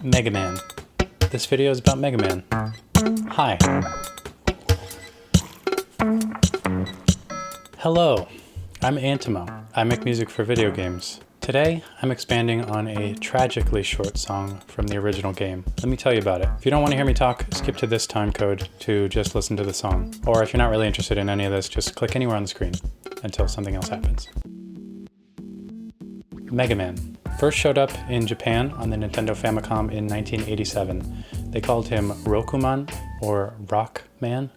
Mega Man. This video is about Mega Man. Hi. Hello, I'm Antimo. I make music for video games. Today, I'm expanding on a tragically short song from the original game. Let me tell you about it. If you don't want to hear me talk, skip to this time code to just listen to the song. Or if you're not really interested in any of this, just click anywhere on the screen until something else happens. Mega Man first showed up in Japan on the Nintendo Famicom in 1987. They called him Rokuman, or Rockman.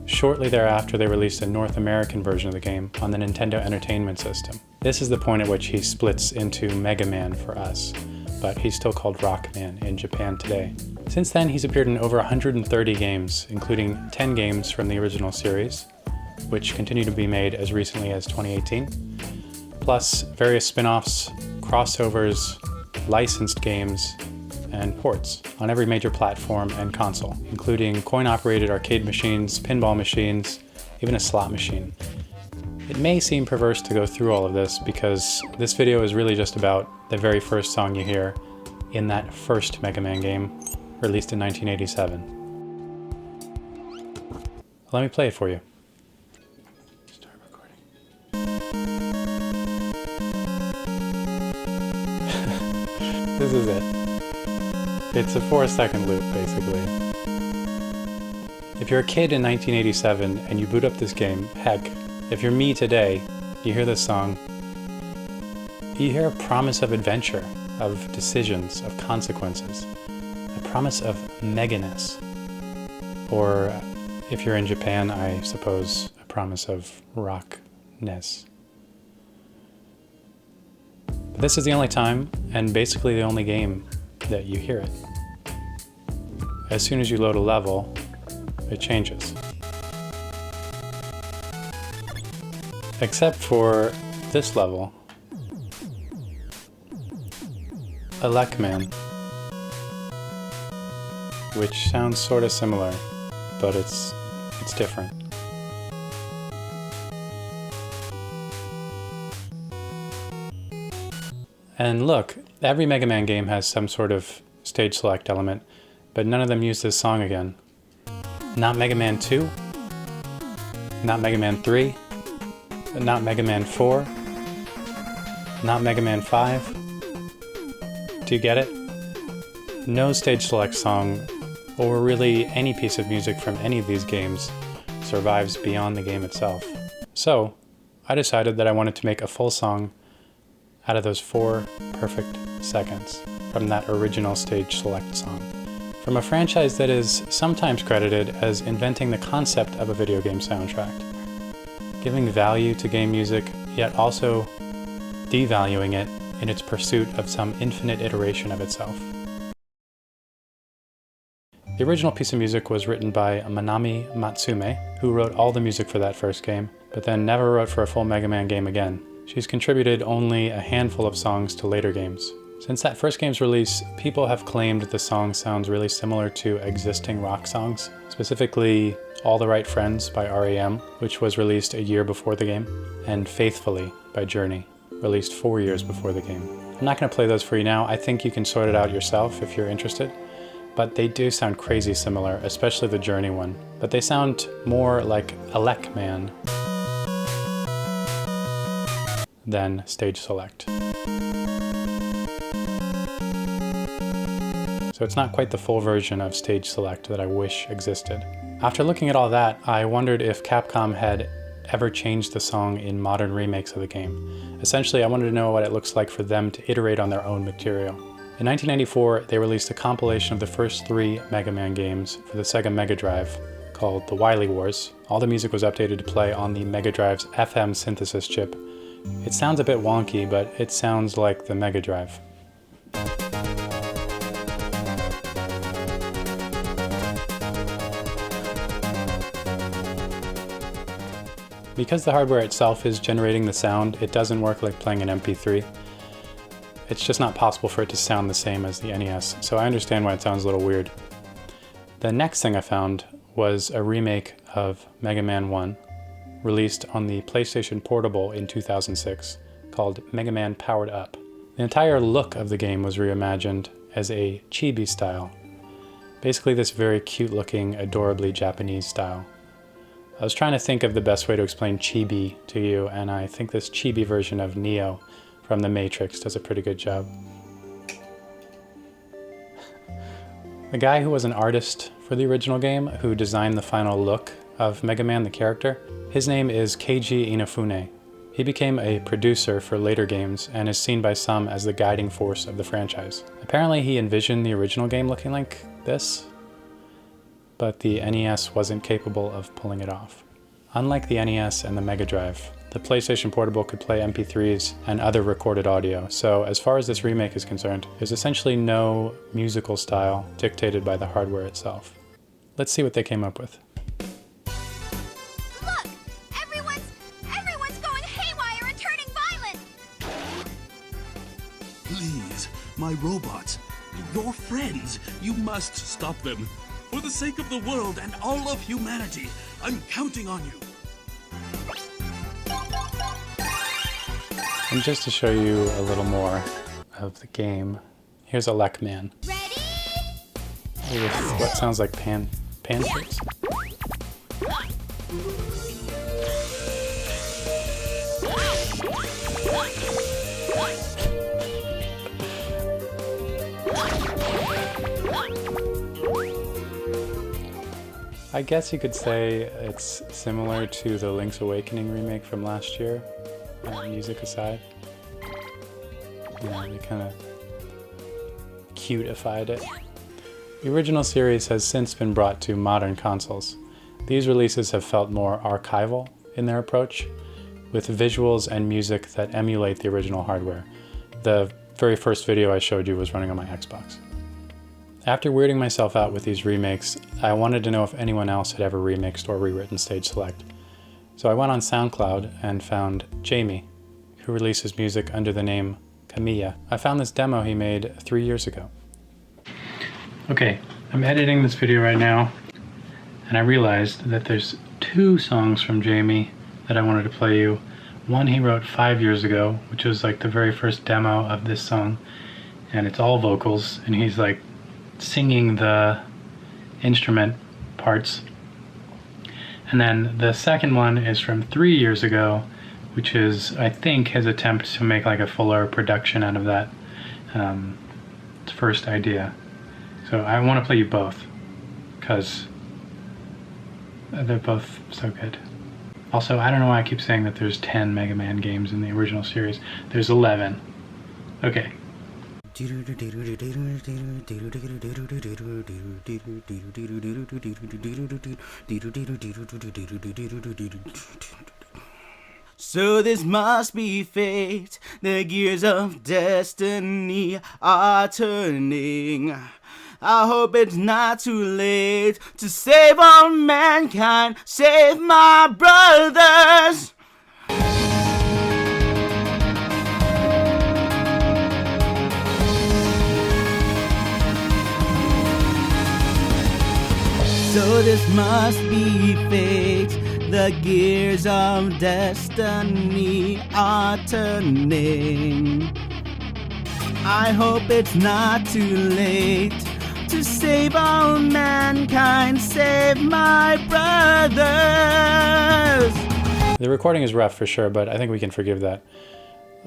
Shortly thereafter, they released a North American version of the game on the Nintendo Entertainment System. This is the point at which he splits into Mega Man for us, but he's still called Rockman in Japan today. Since then, he's appeared in over 130 games, including 10 games from the original series, which continue to be made as recently as 2018, plus various spin-offs, crossovers, licensed games, and ports on every major platform and console, including coin-operated arcade machines, pinball machines, even a slot machine. It may seem perverse to go through all of this because this video is really just about the very first song you hear in that first Mega Man game, released in 1987. Let me play it for you. Start recording. This is it. It's a 4-second loop, basically. If you're a kid in 1987 and you boot up this game, heck, if you're me today, you hear this song, you hear a promise of adventure, of decisions, of consequences, a promise of meganess. Or, if you're in Japan, I suppose, a promise of rockness. But this is the only time, and basically the only game, that you hear it. As soon as you load a level, it changes. Except for this level, Elecman, which sounds sort of similar, but it's different. And look, every Mega Man game has some sort of stage select element, but none of them use this song again. Not Mega Man 2, not Mega Man 3, not Mega Man 4, not Mega Man 5. Do you get it? No stage select song, or really any piece of music from any of these games, survives beyond the game itself. So, I decided that I wanted to make a full song out of those 4 perfect seconds from that original stage select song. From a franchise that is sometimes credited as inventing the concept of a video game soundtrack, giving value to game music, yet also devaluing it in its pursuit of some infinite iteration of itself. The original piece of music was written by Manami Matsume, who wrote all the music for that first game, but then never wrote for a full Mega Man game again. She's contributed only a handful of songs to later games. Since that first game's release, people have claimed the song sounds really similar to existing rock songs, specifically All the Right Friends by R.E.M., which was released a year before the game, and Faithfully by Journey, released 4 years before the game. I'm not going to play those for you now. I think you can sort it out yourself if you're interested, but they do sound crazy similar, especially the Journey one. But they sound more like Elecman than stage select. So it's not quite the full version of stage select that I wish existed. After looking at all that, I wondered if Capcom had ever changed the song in modern remakes of the game. Essentially, I wanted to know what it looks like for them to iterate on their own material. In 1994, they released a compilation of the first 3 Mega Man games for the Sega Mega Drive called The Wily Wars. All the music was updated to play on the Mega Drive's FM synthesis chip. It sounds a bit wonky, but it sounds like the Mega Drive. Because the hardware itself is generating the sound, it doesn't work like playing an MP3. It's just not possible for it to sound the same as the NES, so I understand why it sounds a little weird. The next thing I found was a remake of Mega Man 1, released on the PlayStation Portable in 2006, called Mega Man Powered Up. The entire look of the game was reimagined, as a chibi style. Basically this very cute looking, adorably Japanese style. I was trying to think of the best way to explain chibi to you, and I think this chibi version of Neo from The Matrix does a pretty good job. The guy who was an artist for the original game, who designed the final look of Mega Man the character, his name is Keiji Inafune. He became a producer for later games and is seen by some as the guiding force of the franchise. Apparently he envisioned the original game looking like this, but the NES wasn't capable of pulling it off. Unlike the NES and the Mega Drive, the PlayStation Portable could play MP3s and other recorded audio, so as far as this remake is concerned, there's essentially no musical style dictated by the hardware itself. Let's see what they came up with. Look! Everyone's going haywire and turning violent! Please, my robots, your friends, you must stop them. For the sake of the world and all of humanity, I'm counting on you. And just to show you a little more of the game, here's a Lek-Man. Ready? With what sounds like pancakes. I guess you could say it's similar to the Link's Awakening remake from last year, music aside. You know, they kind of cutified it. The original series has since been brought to modern consoles. These releases have felt more archival in their approach, with visuals and music that emulate the original hardware. The very first video I showed you was running on my Xbox. After weirding myself out with these remakes, I wanted to know if anyone else had ever remixed or rewritten Stage Select. So I went on SoundCloud and found Jamie, who releases music under the name Kamiya. I found this demo he made 3 years ago. Okay, I'm editing this video right now, and I realized that there's 2 songs from Jamie that I wanted to play you. One he wrote 5 years ago, which was like the very first demo of this song, and it's all vocals, and he's like singing the instrument parts. And then the second one is from 3 years ago, which is, I think, his attempt to make like a fuller production out of that first idea. So I want to play you both, because they're both so good. Also, I don't know why I keep saying that there's 10 Mega Man games in the original series. There's 11. Okay. So this must be fate, the gears of destiny are turning. I hope it's not too late to save all mankind, save my brothers. So this must be fate, the gears of destiny are turning. I hope it's not too late to save all mankind, save my brothers. The recording is rough for sure, but I think we can forgive that.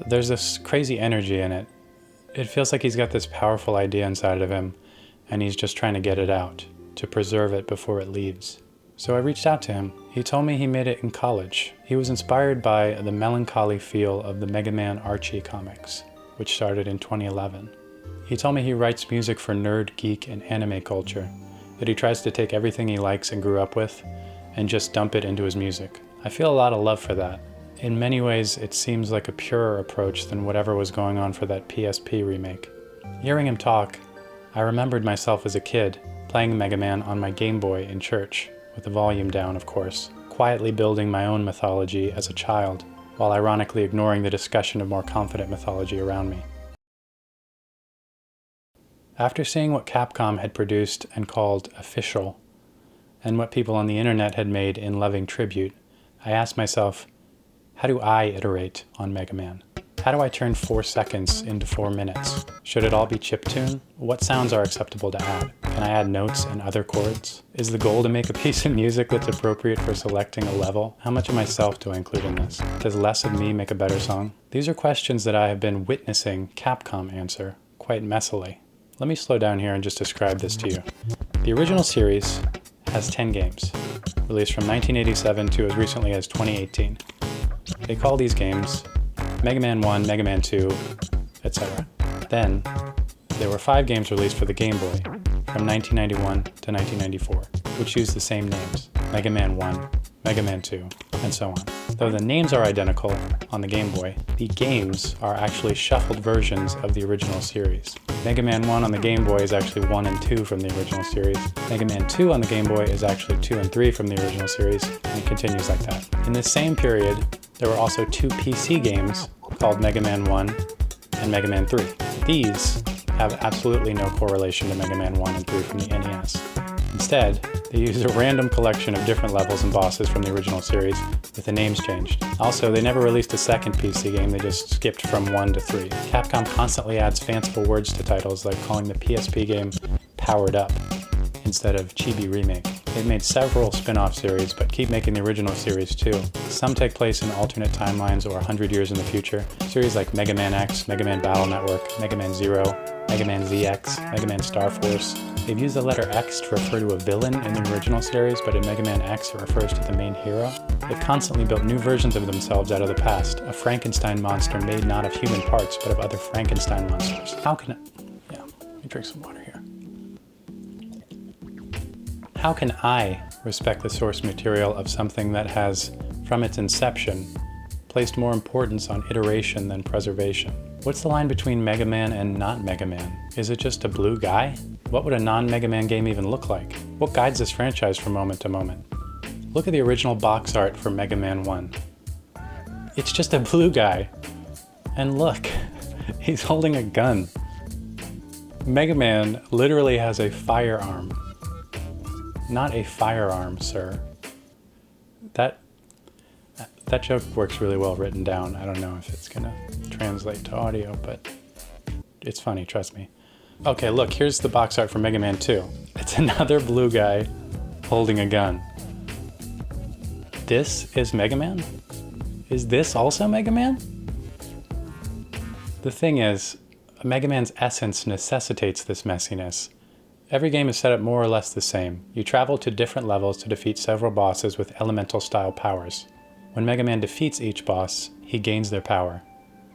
There's this crazy energy in it. It feels like he's got this powerful idea inside of him, and he's just trying to get it out, to preserve it before it leaves. So I reached out to him. He told me he made it in college. He was inspired by the melancholy feel of the Mega Man Archie comics, which started in 2011. He told me he writes music for nerd, geek, and anime culture, that he tries to take everything he likes and grew up with and just dump it into his music. I feel a lot of love for that. In many ways, it seems like a purer approach than whatever was going on for that PSP remake. Hearing him talk, I remembered myself as a kid, playing Mega Man on my Game Boy in church, with the volume down, of course, quietly building my own mythology as a child, while ironically ignoring the discussion of more confident mythology around me. After seeing what Capcom had produced and called official, and what people on the internet had made in loving tribute, I asked myself, how do I iterate on Mega Man? How do I turn 4 seconds into 4 minutes? Should it all be chiptune? What sounds are acceptable to add? Can I add notes and other chords? Is the goal to make a piece of music that's appropriate for selecting a level? How much of myself do I include in this? Does less of me make a better song? These are questions that I have been witnessing Capcom answer quite messily. Let me slow down here and just describe this to you. The original series has 10 games, released from 1987 to as recently as 2018. They call these games Mega Man 1, Mega Man 2, etc. Then, there were 5 games released for the Game Boy from 1991 to 1994, which used the same names, Mega Man 1, Mega Man 2, and so on. Though the names are identical on the Game Boy, the games are actually shuffled versions of the original series. Mega Man 1 on the Game Boy is actually 1 and 2 from the original series. Mega Man 2 on the Game Boy is actually 2 and 3 from the original series, and it continues like that. In this same period, there were also 2 PC games called Mega Man 1 and Mega Man 3. These have absolutely no correlation to Mega Man 1 and 3 from the NES. Instead, they use a random collection of different levels and bosses from the original series, with the names changed. Also, they never released a second PC game, they just skipped from 1 to 3. Capcom constantly adds fanciful words to titles, like calling the PSP game Powered Up instead of Chibi Remake. They've made several spin-off series, but keep making the original series too. Some take place in alternate timelines or 100 years in the future. Series like Mega Man X, Mega Man Battle Network, Mega Man Zero, Mega Man ZX, Mega Man Star Force. They've used the letter X to refer to a villain in the original series, but in Mega Man X it refers to the main hero. They've constantly built new versions of themselves out of the past, a Frankenstein monster made not of human parts, but of other Frankenstein monsters. How can let me drink some water here. How can I respect the source material of something that has, from its inception, placed more importance on iteration than preservation? What's the line between Mega Man and not Mega Man? Is it just a blue guy? What would a non-Mega Man game even look like? What guides this franchise from moment to moment? Look at the original box art for Mega Man 1. It's just a blue guy. And look, he's holding a gun. Mega Man literally has a firearm. Not a firearm, sir. That joke works really well written down. I don't know if it's gonna translate to audio, but it's funny, trust me. Okay, look, here's the box art for Mega Man 2. It's another blue guy holding a gun. This is Mega Man? Is this also Mega Man? The thing is, Mega Man's essence necessitates this messiness. Every game is set up more or less the same. You travel to different levels to defeat several bosses with elemental-style powers. When Mega Man defeats each boss, he gains their power.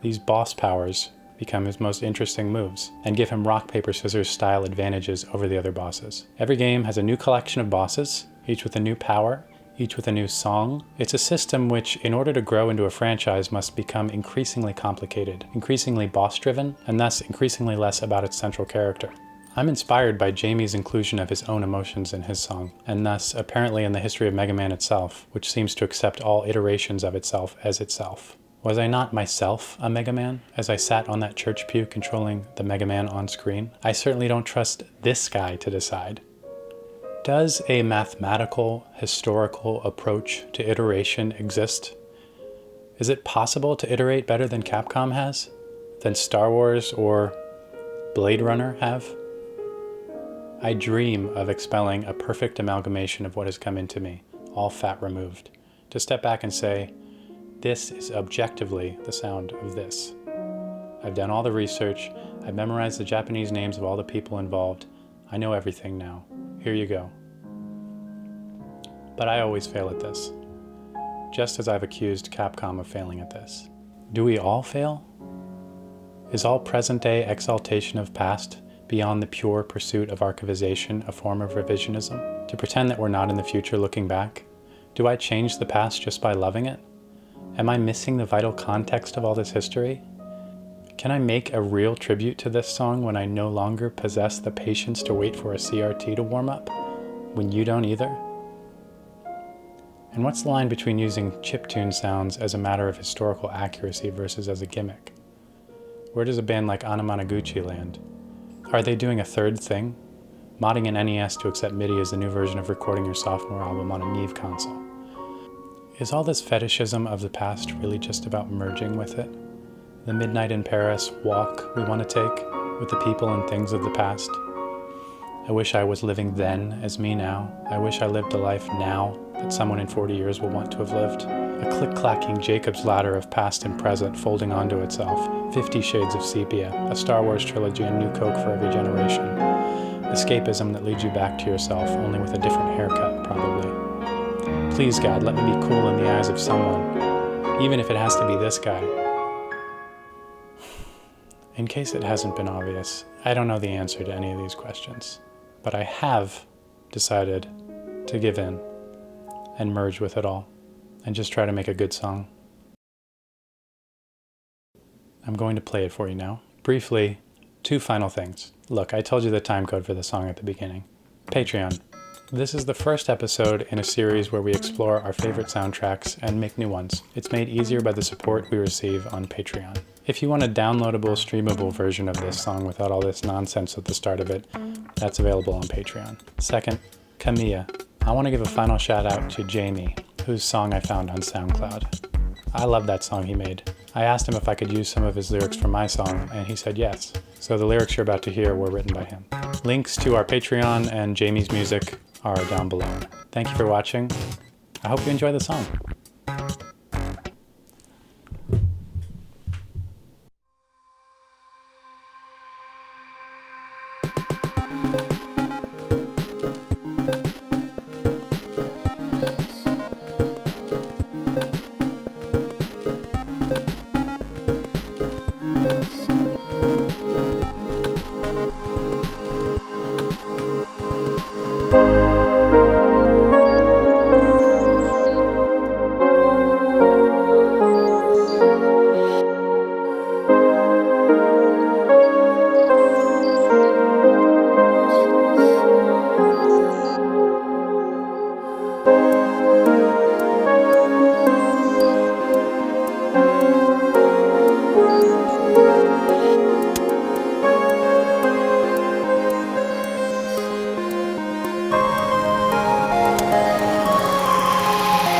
These boss powers become his most interesting moves, and give him rock, paper, scissors style advantages over the other bosses. Every game has a new collection of bosses, each with a new power, each with a new song. It's a system which, in order to grow into a franchise, must become increasingly complicated, increasingly boss-driven, and thus increasingly less about its central character. I'm inspired by Jamie's inclusion of his own emotions in his song, and thus apparently in the history of Mega Man itself, which seems to accept all iterations of itself as itself. Was I not myself a Mega Man as I sat on that church pew controlling the Mega Man on screen? I certainly don't trust this guy to decide. Does a mathematical, historical approach to iteration exist? Is it possible to iterate better than Capcom has? Than Star Wars or Blade Runner have? I dream of expelling a perfect amalgamation of what has come into me, all fat removed, to step back and say, this is objectively the sound of this. I've done all the research, I've memorized the Japanese names of all the people involved, I know everything now. Here you go. But I always fail at this, just as I've accused Capcom of failing at this. Do we all fail? Is all present-day exaltation of past beyond the pure pursuit of archivization a form of revisionism? To pretend that we're not in the future looking back? Do I change the past just by loving it? Am I missing the vital context of all this history? Can I make a real tribute to this song when I no longer possess the patience to wait for a CRT to warm up? When you don't either? And what's the line between using chiptune sounds as a matter of historical accuracy versus as a gimmick? Where does a band like Anamanaguchi land? Are they doing a third thing? Modding an NES to accept MIDI as the new version of recording your sophomore album on a Neve console? Is all this fetishism of the past really just about merging with it? the midnight in Paris walk we want to take with the people and things of the past. I wish I was living then as me now. I wish I lived a life now that someone in 40 years will want to have lived. A click-clacking Jacob's ladder of past and present folding onto itself. 50 Shades of Sepia, a Star Wars trilogy and New Coke for every generation. Escapism that leads you back to yourself, only with a different haircut, probably. Please, God, let me be cool in the eyes of someone, even if it has to be this guy. In case it hasn't been obvious, I don't know the answer to any of these questions, but I have decided to give in and merge with it all and just try to make a good song. I'm going to play it for you now. Briefly, 2 final things. Look, I told you the time code for the song at the beginning. Patreon. This is the first episode in a series where we explore our favorite soundtracks and make new ones. It's made easier by the support we receive on Patreon. If you want a downloadable, streamable version of this song without all this nonsense at the start of it, that's available on Patreon. Second, Kamiya. I want to give a final shout out to Jamie, whose song I found on SoundCloud. I love that song he made. I asked him if I could use some of his lyrics for my song, and he said yes. So the lyrics you're about to hear were written by him. Links to our Patreon and Jamie's music are down below. Thank you for watching. I hope you enjoy the song.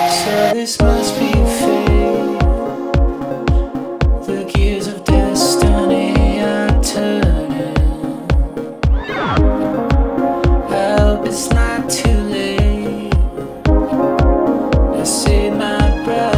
So this must be fate. The gears of destiny are turning. I hope it's not too late to save my brother.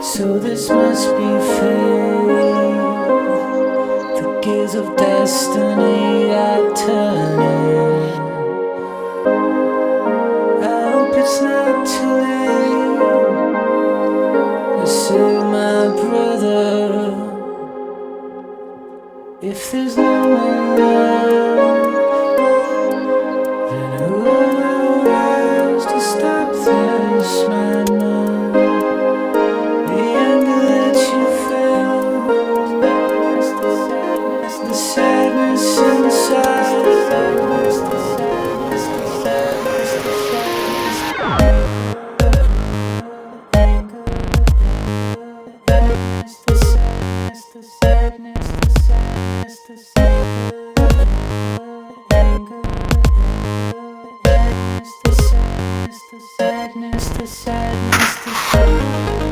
So this must be fate. The gears of destiny are turning. I hope it's not too late to save my brother. If there's no one left, then who will rise to sadness, the sadness.